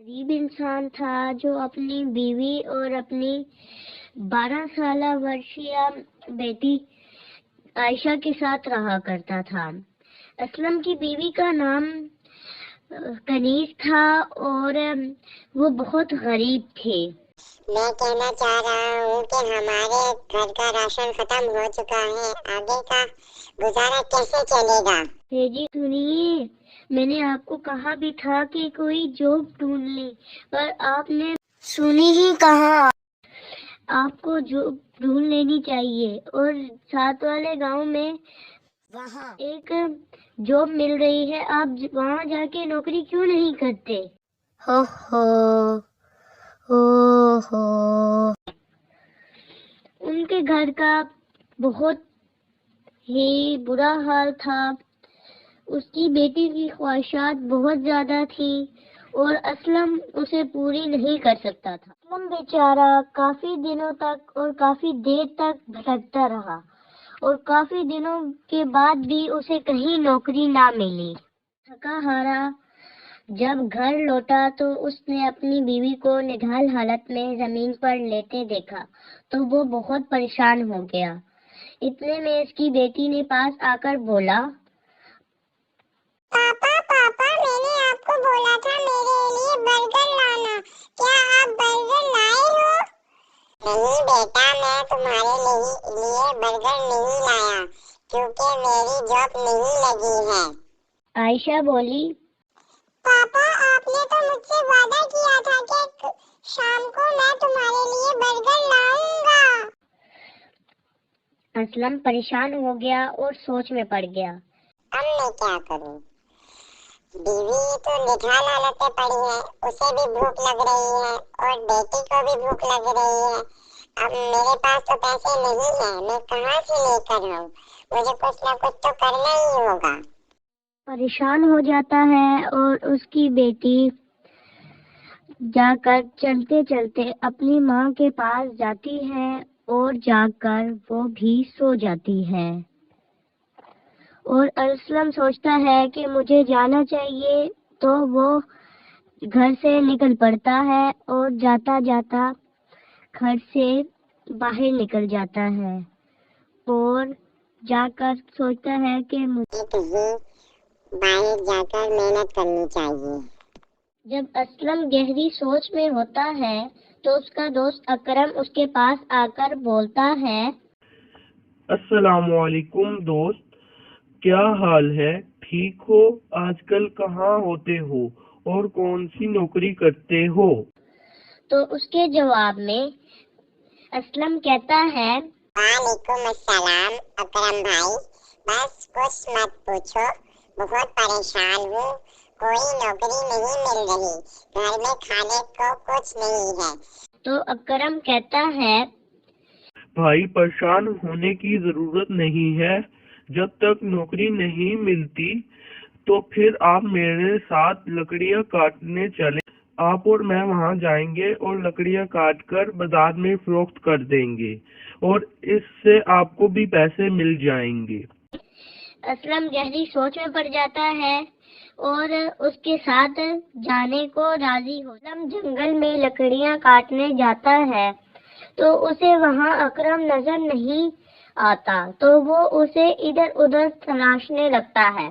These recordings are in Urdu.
غریب انسان تھا جو اپنی بیوی اور اپنی 12 سالہ ورشیہ بیٹی عائشہ کے ساتھ رہا کرتا تھا۔ اسلم کی بیوی کا نام کنیز تھا اور وہ بہت غریب تھے۔ میں کہنا چاہ رہا ہوں کہ ہمارے گھر کا راشن ختم ہو چکا ہے، آگے کا گزارا کیسے چلے گا؟ جی سنیے، میں نے آپ کو کہا بھی تھا کہ کوئی جاب ڈھونڈ لیں، پر آپ نے سنی ہی کہاں۔ آپ کو جاب ڈھونڈ لینی چاہیے، اور ساتھ والے گاؤں میں وہاں ایک جاب مل رہی ہے، آپ وہاں جا کے نوکری کیوں نہیں کرتے؟ ہو ہو ان کے گھر کا بہت ہی برا حال تھا۔ اس کی بیٹی کی خواہشات بہت زیادہ تھی اور اسلم اسے پوری نہیں کر سکتا تھا۔ اسلم بیچارہ کافی دنوں تک اور کافی دیر تک بھٹکتا رہا، اور کافی دنوں کے بعد بھی اسے کہیں نوکری نہ ملی۔ تھکا ہارا جب گھر لوٹا تو اس نے اپنی بیوی کو نڈھال حالت میں زمین پر لیٹے دیکھا تو وہ بہت پریشان ہو گیا۔ اتنے میں اس کی بیٹی نے پاس آ کر بولا، پاپا میں نے آپ کو بولا تھا میرے لیے برگر لانا، کیا آپ برگر لائے ہو؟ نہیں بیٹا، میں تمہارے لیے برگر نہیں لایا کیونکہ میری جاب نہیں لگی ہے۔ عائشہ بولی، پاپا آپ نے تو مجھ سے وعدہ کیا تھا کہ شام کو میں تمہارے لیے برگر لاؤں گا۔ اسلم پریشان ہو گیا اور سوچ میں پڑ گیا۔ اب میں کیا کروں؟ بیوی تو نڈھال حالت میں پڑی ہے، اسے بھی بھوک لگ رہی ہے اور بیٹی کو بھی بھوک لگ رہی ہے۔ اب میرے پاس تو پیسے نہیں ہیں، میں کہاں سے لے کر آؤں؟ مجھے کچھ نہ کچھ تو کرنا ہی ہوگا۔ پریشان ہو جاتا ہے اور اس کی بیٹی جا کر چلتے چلتے اپنی ماں کے پاس جاتی ہے اور جا کر وہ بھی سو جاتی ہے۔ اور اسلم سوچتا ہے کہ مجھے جانا چاہیے، تو وہ گھر سے نکل پڑتا ہے اور جاتا جاتا گھر سے باہر نکل جاتا ہے اور جا کر سوچتا ہے کہ مجھے کہیں باہر جا کر محنت کرنی چاہیے۔ جب اسلم گہری سوچ میں ہوتا ہے تو اس کا دوست اکرم اس کے پاس آ کر بولتا ہے، السلام علیکم دوست، کیا حال ہے؟ ٹھیک ہو؟ آج کل کہاں ہوتے ہو اور کون سی نوکری کرتے ہو؟ تو اس کے جواب میں اسلم کہتا ہے، وعلیکم السلام اکرم بھائی، بس کچھ مت پوچھو، بہت پریشان ہوں، کوئی نوکری نہیں مل رہی، گھر میں کھانے کو کچھ نہیں ہے۔ تو اکرم کہتا ہے، بھائی پریشان ہونے کی ضرورت نہیں ہے، جب تک نوکری نہیں ملتی تو پھر آپ میرے ساتھ لکڑیاں کاٹنے چلیں، آپ اور میں وہاں جائیں گے اور لکڑیاں کاٹ کر بازار میں فروخت کر دیں گے اور اس سے آپ کو بھی پیسے مل جائیں گے۔ اسلم گہری سوچ میں پڑ جاتا ہے اور اس کے ساتھ جانے کو راضی ہو۔ اسلم جنگل میں لکڑیاں کاٹنے جاتا ہے تو اسے وہاں اکرم نظر نہیں آتا، تو وہ اسے ادھر ادھر تلاشنے لگتا ہے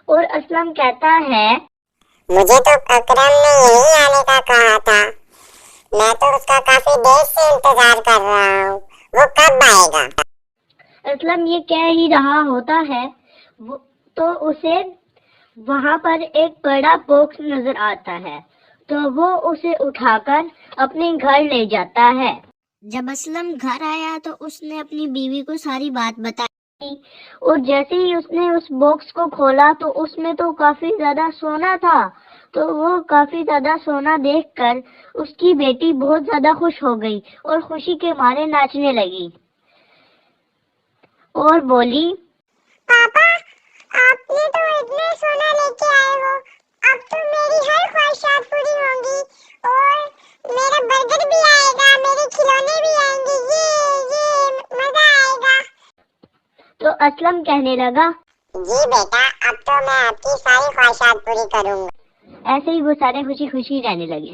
اور اسلم کہتا ہے، مجھے تو اکرم نے یہی آنے کا کہا تھا، میں تو اس کا کافی دیر سے انتظار کر رہا ہوں، وہ کب آئے گا؟ اسلم یہ کہہ ہی رہا ہوتا ہے تو اسے وہاں پر ایک بڑا باکس نظر آتا ہے، تو وہ اسے اٹھا کر اپنے گھر لے جاتا ہے۔ جب اسلم گھر آیا تو اس نے اپنی بیوی کو ساری بات بتائی، اور جیسے ہی اس نے اس باکس کو کھولا تو اس میں تو کافی زیادہ سونا تھا، تو وہ کافی زیادہ سونا دیکھ کر اس کی بیٹی بہت زیادہ خوش ہو گئی اور خوشی کے مارے ناچنے لگی اور بولی، پاپا آپ نے تو اتنا سونا لے کے آئے ہو، اب تو میری ہر خواہشات پوری ہوں گی اور میرا برگر بھی آئے گا، میرے کھلونے بھی آئیں گے، یہ مزہ آئے گا۔ تو اسلم کہنے لگا، جی بیٹا، اب تو میں آپ کی ساری خواہشات پوری کروں گا۔ ایسے ہی وہ سارے خوشی خوشی رہنے لگے.